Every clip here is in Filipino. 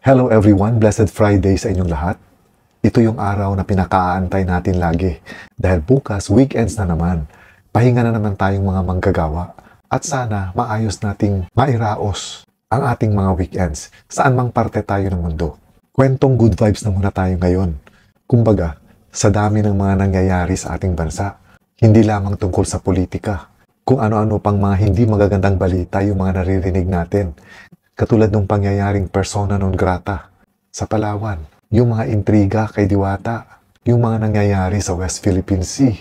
Hello everyone, Blessed Friday sa inyong lahat. Ito yung araw na pinakaantay natin lagi dahil bukas weekends na naman. Pahinga na naman tayong mga manggagawa at sana maayos nating mairaos ang ating mga weekends saan mang parte tayo ng mundo. Kwentong good vibes na muna tayo ngayon. Kumbaga, sa dami ng mga nangyayari sa ating bansa, hindi lamang tungkol sa politika, kung ano-ano pang mga hindi magagandang balita yung mga naririnig natin. Katulad ng pangyayaring persona non grata sa Palawan, yung mga intriga kay Diwata, yung mga nangyayari sa West Philippine Sea,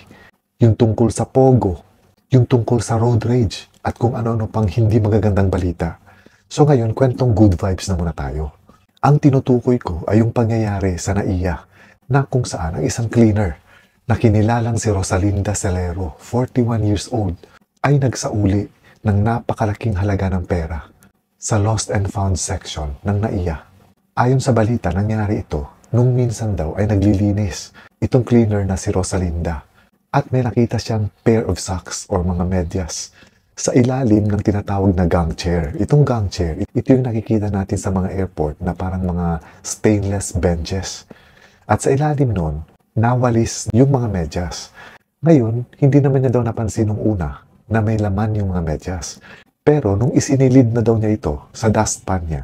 yung tungkol sa Pogo, yung tungkol sa road rage, at kung ano-ano pang hindi magagandang balita. So ngayon, kwentong good vibes na muna tayo. Ang tinutukoy ko ay yung pangyayari sa NAIA na kung saan ang isang cleaner na kinilalang si Rosalinda Celero, 41 years old, ay nagsauli ng napakalaking halaga ng pera sa Lost and Found section ng NAIA. Ayon sa balita, nangyari ito nung minsan daw ay naglilinis itong cleaner na si Rosalinda at may nakita siyang pair of socks or mga medyas sa ilalim ng tinatawag na gang chair. Itong gang chair, ito yung nakikita natin sa mga airport na parang mga stainless benches. At sa ilalim nun, nawalis yung mga medyas. Ngayon, hindi naman niya daw napansin nung una na may laman yung mga medyas. Pero nung isinilid na daw niya ito sa dustpan niya,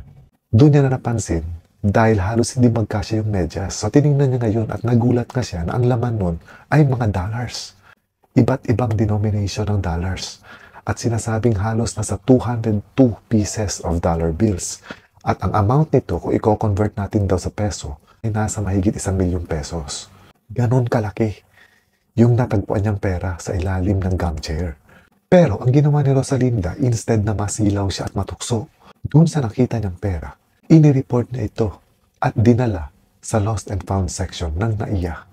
doon niya na napansin dahil halos hindi magkasya yung medyas. So tinignan niya ngayon at nagulat nga siya na ang laman nun ay mga dollars. Iba't ibang denomination ng dollars. At sinasabing halos nasa 202 pieces of dollar bills. At ang amount nito, kung i-convert natin daw sa peso, ay nasa mahigit 1,000,000 pesos. Ganon kalaki yung natagpuan niyang pera sa ilalim ng gang chair. Pero ang ginawa ni Rosalinda, instead na masilaw siya at matukso, doon sa nakita niyang pera, inireport niya ito at dinala sa Lost and Found section ng NAIA.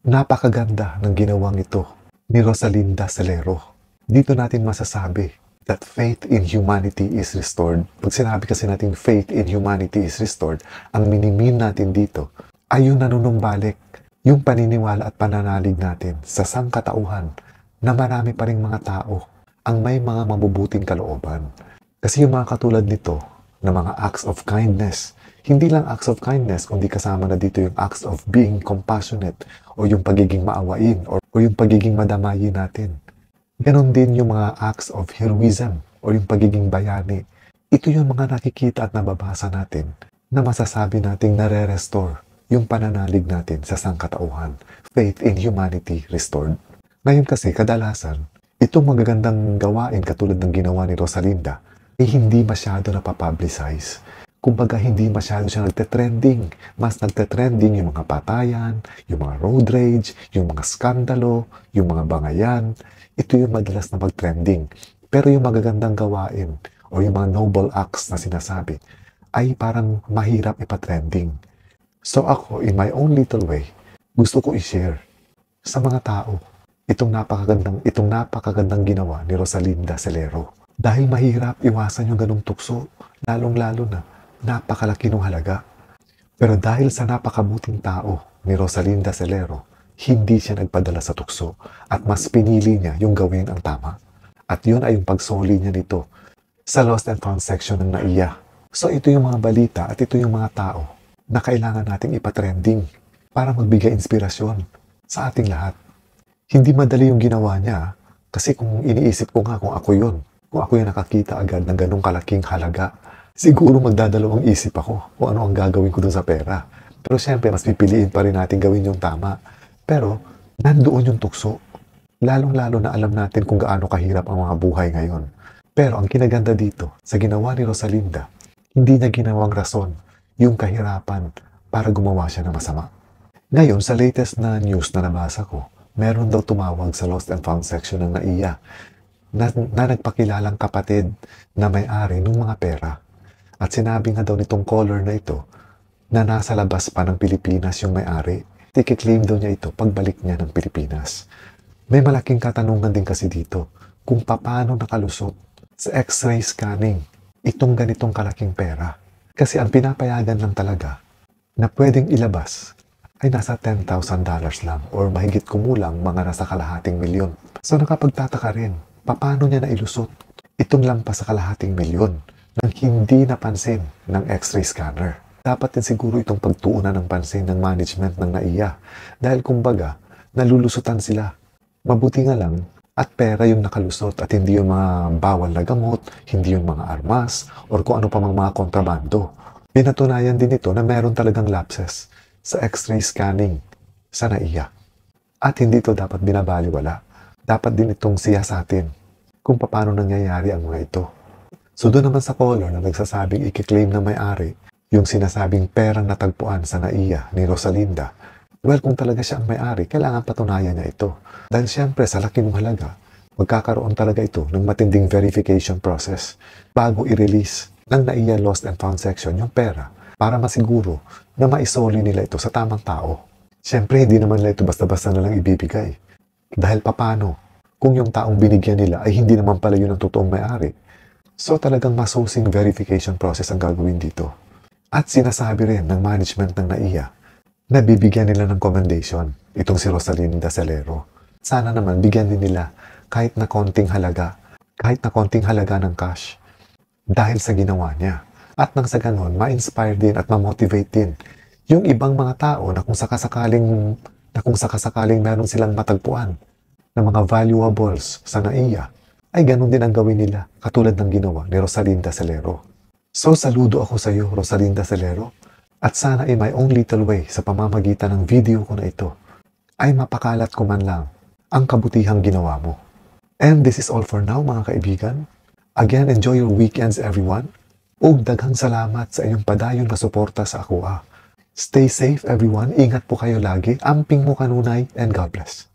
Napakaganda ng ginawang ito ni Rosalinda Celero. Dito natin masasabi that faith in humanity is restored. Pag sinabi kasi natin faith in humanity is restored, ang minimin natin dito ay yung nanunumbalik, yung paniniwala at pananalig natin sa sangkatauhan na marami pa ring mga tao ang may mga mabubuting kalooban. Kasi yung mga katulad nito na mga acts of kindness, hindi lang acts of kindness, kundi kasama na dito yung acts of being compassionate o yung pagiging maawain o yung pagiging madamayin natin. Ganon din yung mga acts of heroism o yung pagiging bayani. Ito yung mga nakikita at nababasa natin na masasabi nating nare-restore yung pananalig natin sa sangkatauhan. Faith in humanity restored. Ngayon kasi, kadalasan, itong magagandang gawain katulad ng ginawa ni Rosalinda ay hindi masyado napapublicize. Kumbaga hindi masyado siya nagte-trending. Mas nagte-trending yung mga patayan, yung mga road rage, yung mga skandalo, yung mga bangayan. Ito yung madalas na mag-trending. Pero yung magagandang gawain o yung mga noble acts na sinasabi ay parang mahirap ipa-trending. So ako, in my own little way, gusto ko i-share sa mga tao itong napakagandang ginawa ni Rosalinda Celero. Dahil mahirap iwasan yung ganung tukso, lalong-lalo na napakalaki ng halaga. Pero dahil sa napakabuting tao ni Rosalinda Celero, hindi siya nagpadala sa tukso at mas pinili niya yung gawin ang tama. At yun ay yung pagsoli niya nito sa Lost and Found section ng NAIA. So ito yung mga balita at ito yung mga tao na kailangan nating ipatrending para magbigay inspirasyon sa ating lahat. Hindi madali yung ginawa niya kasi kung iniisip ko nga kung ako yung nakakita agad ng ganong kalaking halaga, siguro magdadalawang isip ako kung ano ang gagawin ko dun sa pera. Pero syempre, mas pipiliin pa rin natin gawin yung tama. Pero nandoon yung tukso. Lalong-lalo na alam natin kung gaano kahirap ang mga buhay ngayon. Pero ang kinaganda dito, sa ginawa ni Rosalinda, hindi niya ginawang rason yung kahirapan para gumawa siya ng masama. Ngayon, sa latest na news na nabasa ko, meron daw tumawag sa Lost and Found section ng NAIA na nagpakilalang kapatid na may-ari ng mga pera. At sinabi nga daw nitong caller na ito na nasa labas pa ng Pilipinas yung may-ari. Ikiklaim daw niya ito pagbalik niya ng Pilipinas. May malaking katanungan din kasi dito kung paano nakalusot sa x-ray scanning itong ganitong kalaking pera. Kasi ang pinapayagan lang talaga na pwedeng ilabas ay nasa $10,000 lang or mahigit kumulang mga nasa kalahating milyon. So nakapagtataka rin, paano niya nailusot itong lampas sa kalahating milyon nang hindi napansin ng x-ray scanner? dapat din siguro itong pagtuunan ng pansin ng management ng NAIA dahil kumbaga, nalulusutan sila. Mabuti nga lang at pera yung nakalusot at hindi yung mga bawal na gamot, hindi yung mga armas, or kung ano pa mga kontrabando. Pinatunayan din ito na meron talagang lapses sa x-ray scanning sa NAIA. At hindi ito dapat binabaliwala. Dapat din itong siyasatin kung paano nangyayari ang mga ito. So doon naman sa caller na nagsasabing ikiklaim na may-ari yung sinasabing perang natagpuan sa NAIA ni Rosalinda, well, kung talaga siya ang may-ari, kailangan patunayan niya ito. Dahil siyempre sa laki ng halaga, magkakaroon talaga ito ng matinding verification process bago i-release ng NAIA Lost and Found Section yung pera para masiguro na maisoli nila ito sa tamang tao. Siyempre, hindi naman nila ito basta-basta na lang ibibigay. Dahil papano kung yung taong binigyan nila ay hindi naman pala yun ang totoong may-ari. So talagang masusing verification process ang gagawin dito. At sinasabi rin ng management ng NAIA na bibigyan nila ng commendation itong si Rosalinda Salero. Sana naman bigyan din nila kahit na konting halaga ng cash dahil sa ginawa niya. At nang sa ganon, ma-inspire din at ma-motivate din yung ibang mga tao na kung sakasakaling meron silang matagpuan na mga valuables sa NAIA, ay ganun din ang gawin nila katulad ng ginawa ni Rosalinda Salero. So saludo ako sa iyo, Rosalinda Salero, at sana ay my own little way sa pamamagitan ng video ko na ito ay mapakalat ko man lang ang kabutihang ginawa mo. And this is all for now mga kaibigan. Again, enjoy your weekends everyone. Ug daghang salamat sa inyong padayon na suporta sa ako. Stay safe everyone, ingat po kayo lagi, amping mo kanunay, and God bless.